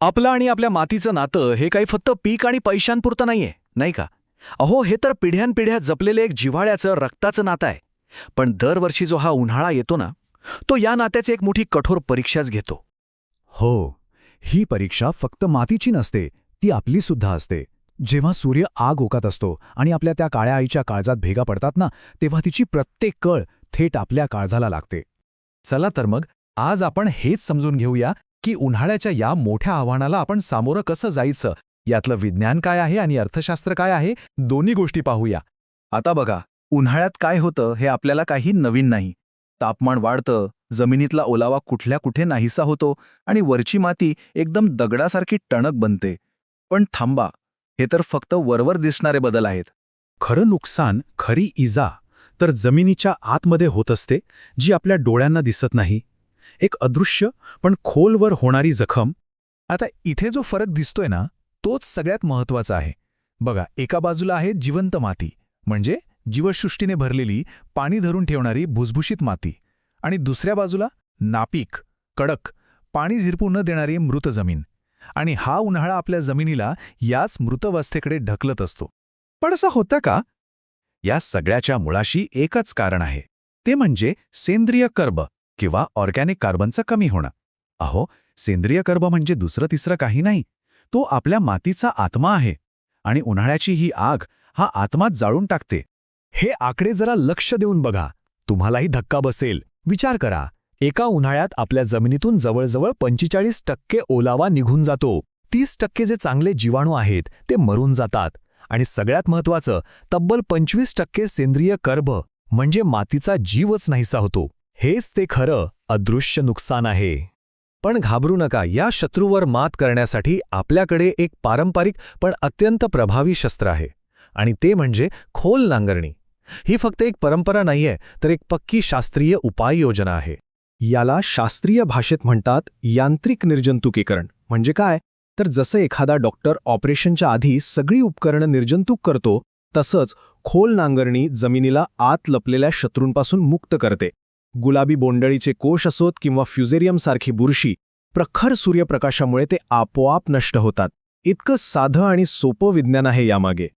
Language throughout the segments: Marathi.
आपलं आणि आपल्या मातीचं नातं हे काही फक्त पीक आणि पैशांपुरतं नाहीये, नाही का? अहो, हे तर पिढ्यानपिढ्या जपलेलं एक जिव्हाळ्याचं, रक्ताचं नातं आहे. पण दरवर्षी जो हा उन्हाळा येतो ना, तो या नात्याची एक मोठी कठोर परीक्षाच घेतो. हो, ही परीक्षा फक्त मातीची नसते, ती आपलीसुद्धा असते. जेव्हा सूर्य आग ओकत असतो आणि आपल्या त्या काळ्या आईच्या काळजात भेगा पडतात ना, तेव्हा तिची प्रत्येक कळ थेट आपल्या काळजाला लागते. चला तर मग, आज आपण हेच समजून घेऊया की उन्हाळ्याच्या या मोठ्या आव्हानाला आपण सामोरं कसं जायचं, यातलं विज्ञान काय आहे आणि अर्थशास्त्र काय आहे, दोन्ही गोष्टी पाहूया. आता बघा, उन्हाळ्यात काय होतं हे आपल्याला काही नवीन नाही. तापमान वाढतं, जमिनीतला ओलावा कुठल्या कुठे नाहीसा होतो आणि वरची माती एकदम दगडासारखी टणक बनते. पण थांबा, हे तर फक्त वरवर दिसणारे बदल आहेत. खरं नुकसान, खरी इजा तर जमिनीच्या आतमध्ये होत असते, जी आपल्या डोळ्यांना दिसत नाही. एक अदृश्य पण खोलवर होणारी जखम. आता इथे जो फरक दिसतोय ना, तोच सगळ्यात महत्त्वाचा आहे. बघा, एका बाजूला आहे जिवंत माती, म्हणजे जीवसृष्टीने भरलेली, पाणी धरून ठेवणारी भुसभुशीत माती, आणि दुसऱ्या बाजूला नापीक, कडक, पाणी झिरपू न देणारी मृत जमीन. आणि हा उन्हाळा आपल्या जमिनीला याच मृतावस्थेकडे ढकलत असतो. पण असं होतं का? या सगळ्याच्या मुळाशी एकच कारण आहे, ते म्हणजे सेंद्रिय कर्ब किंवा ऑर्गॅनिक कार्बनचं कमी होणं. अहो, सेंद्रिय कर्ब म्हणजे दुसरं तिसरं काही नाही, तो आपल्या मातीचा आत्मा आहे. आणि उन्हाळ्याची ही आग हा आत्माच जाळून टाकते. हे आकडे जरा लक्ष देऊन बघा, तुम्हालाही धक्का बसेल. विचार करा, एका उन्हाळ्यात आपल्या जमिनीतून जवळजवळ 45% ओलावा निघून जातो. 30% जे चांगले जीवाणू आहेत ते मरून जातात. आणि सगळ्यात महत्त्वाचं, तब्बल 25% सेंद्रिय कर्ब म्हणजे मातीचा जीवच नाहीसा होतो. हेच ते खरं अदृश्य नुकसान आहे. पण घाबरू नका, या शत्रूवर मात करण्यासाठी आपल्याकडे एक पारंपरिक पण अत्यंत प्रभावी शस्त्र आहे. आणि ते म्हणजे खोल नांगरणी. ही फक्त एक परंपरा नाहीये, तर एक पक्की शास्त्रीय उपाययोजना आहे. याला शास्त्रीय भाषेत म्हणतात यांत्रिक निर्जंतुकीकरण. म्हणजे काय? तर जसं एखादा डॉक्टर ऑपरेशनच्या आधी सगळी उपकरणं निर्जंतुक करतो, तसंच खोल नांगरणी जमिनीला आत लपलेल्या शत्रूंपासून मुक्त करते. गुलाबी बोंडळीचे कोश असोत किंवा फ्युजेरियमसारखी बुरशी, प्रखर सूर्यप्रकाशामुळे ते आपोआप नष्ट होतात. इतकं साधं आणि सोपं विज्ञान आहे यामागे.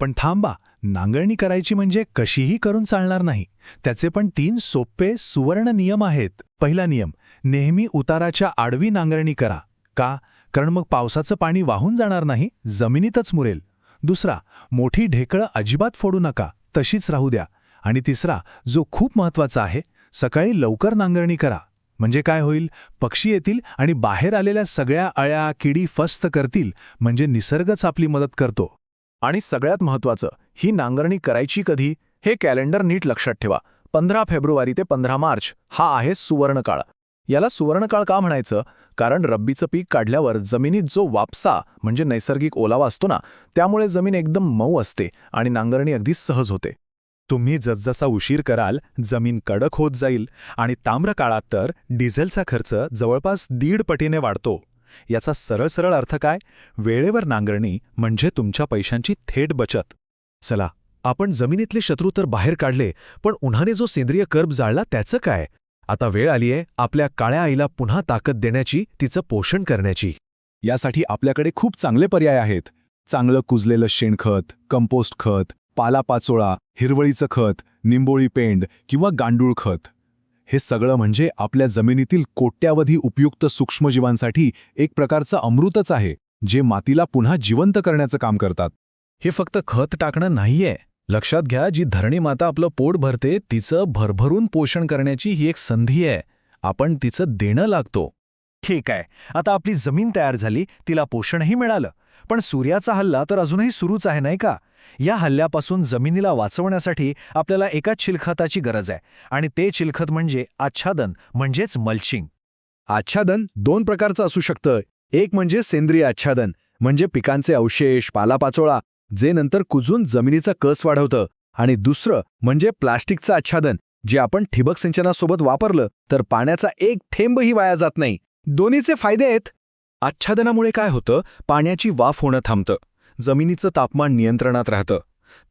पण थांबा, नांगरणी करायची म्हणजे कशीही करून चालणार नाही. त्याचे पण 3 सोपे सुवर्ण नियम आहेत. पहिला नियम, नेहमी उताराच्या आडवी नांगरणी करा. का? कारण मग पावसाचं पाणी वाहून जाणार नाही, जमिनीतच मुरेल. दुसरा, मोठी ढेकळं अजिबात फोडू नका, तशीच राहू द्या. आणि तिसरा, जो खूप महत्त्वाचा आहे, सकाळी लवकर नांगरणी करा. म्हणजे काय होईल? पक्षी येतील आणि बाहेर आलेल्या सगळ्या अळ्या, किडी फस्त करतील. म्हणजे निसर्गच आपली मदत करतो. आणि सगळ्यात महत्त्वाचं, ही नांगरणी करायची कधी हे कॅलेंडर नीट लक्षात ठेवा. 15 फेब्रुवारी ते 15 मार्च हा आहे सुवर्णकाळ. याला सुवर्णकाळ का म्हणायचं? कारण रब्बीचं पीक काढल्यावर जमिनीत जो वापसा म्हणजे नैसर्गिक ओलावा असतो ना, त्यामुळे जमीन एकदम मऊ असते आणि नांगरणी अगदी सहज होते. तुम्ही जसजसा उशीर कराल, जमीन कडक होत जाईल. आणि ताम्र काळात तर डिझेलचा खर्च जवळपास 1.5 पटीने वाढतो. याचा सरळ सरळ अर्थ काय? वेळेवर नांगरणी म्हणजे तुमच्या पैशांची थेट बचत. चला, आपण जमिनीतले शत्रू तर बाहेर काढले, पण उन्हाने जो सेंद्रिय कर्ब जाळला त्याचं काय? आता वेळ आलीये आपल्या काळ्या आईला पुन्हा ताकद देण्याची, तिचं पोषण करण्याची. यासाठी आपल्याकडे खूप चांगले पर्याय आहेत. चांगलं कुजलेलं शेणखत, कंपोस्ट खत, पालापाचोळा, हिरवळीचं खत, निंबोळी पेंड किंवा गांडूळ खत. हे सगळं म्हणजे आपल्या जमिनीतील कोट्यावधी उपयुक्त सूक्ष्मजीवांसाठी एक प्रकारचं अमृतच आहे, जे मातीला पुन्हा जिवंत करण्याचं काम करतात. हे फक्त खत टाकणं नाहीये. लक्षात घ्या, जी धरणी माता आपलं पोट भरते, तिचं भरभरून पोषण करण्याची ही एक संधी आहे. आपण तिचं देणं लागतो. ठीक आहे, आता आपली जमीन तयार झाली, तिला पोषणही मिळालं. पण सूर्याचा हल्ला तर अजूनही सुरूच आहे, नाही का? या हल्ल्यापासून जमिनीला वाचवण्यासाठी आपल्याला एका चिलखताची गरज आहे. आणि ते चिलखत म्हणजे आच्छादन, म्हणजेच मल्चिंग. आच्छादन 2 प्रकारचं असू शकतं. एक म्हणजे सेंद्रिय आच्छादन, म्हणजे पिकांचे अवशेष, पालापाचोळा, जे नंतर कुजून जमिनीचा कस वाढवतं. आणि दुसरं म्हणजे प्लास्टिकचं आच्छादन, जे आपण ठिबक सिंचनासोबत वापरलं तर पाण्याचा एक थेंबही वाया जात नाही. दोन्हीचे फायदे आहेत. आच्छादनामुळे काय होतं? पाण्याची वाफ होणं थांबतं, जमिनीचं तापमान नियंत्रणात राहतं,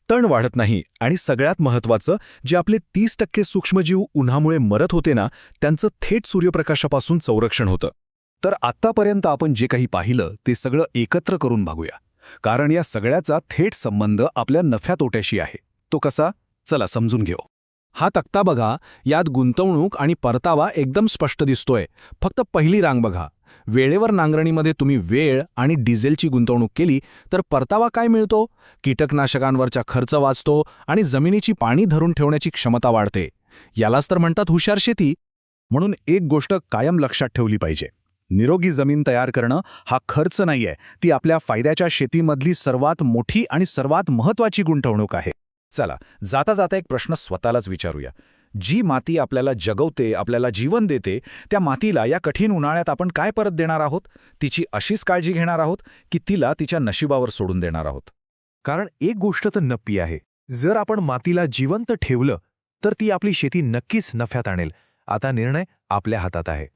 तण वाढत नाही. आणि सगळ्यात महत्त्वाचं, जे आपले 30% सूक्ष्मजीव उन्हामुळे मरत होते ना, त्यांचं थेट सूर्यप्रकाशापासून संरक्षण होतं. तर आत्तापर्यंत आपण जे काही पाहिलं ते सगळं एकत्र करून बघूया, कारण या सगळ्याचा थेट संबंध आपल्या नफ्या तोट्याशी आहे. तो कसा? चला समजून घेऊ. हा तक्ता बघा, यात गुंतवणूक आणि परतावा एकदम स्पष्ट दिसतोय. फक्त पहिली रांग बघा. वेळेवर नांगरणीमध्ये तुम्ही वेळ आणि डिझेलची गुंतवणूक केली तर परतावा काय मिळतो? कीटकनाशकांवरचा खर्च वाचतो आणि जमिनीची पाणी धरून ठेवण्याची क्षमता वाढते. यालाच तर म्हणतात हुशार शेती. म्हणून एक गोष्ट कायम लक्षात ठेवली पाहिजे. निरोगी जमीन तयार करणं हा खर्च नाहीये, ती आपल्या फायद्याच्या शेतीमधली सर्वात मोठी आणि सर्वात महत्त्वाची गुंतवणूक आहे. चला, जाता जाता एक प्रश्न स्वतःलाच विचारूया. जी माती आपल्याला जगवते, आपल्याला जीवन देते, त्या मातीला या कठीण उन्हाळ्यात आपण काय परत देणार आहोत? तिची अशीच काळजी घेणार आहोत की तिला तिच्या नशिबावर सोडून देणार आहोत? कारण एक गोष्ट तर नक्की आहे, जर आपण मातीला जिवंत ठेवलं तर ती आपली शेती नक्कीच नफ्यात आणेल. आता निर्णय आपल्या हातात आहे.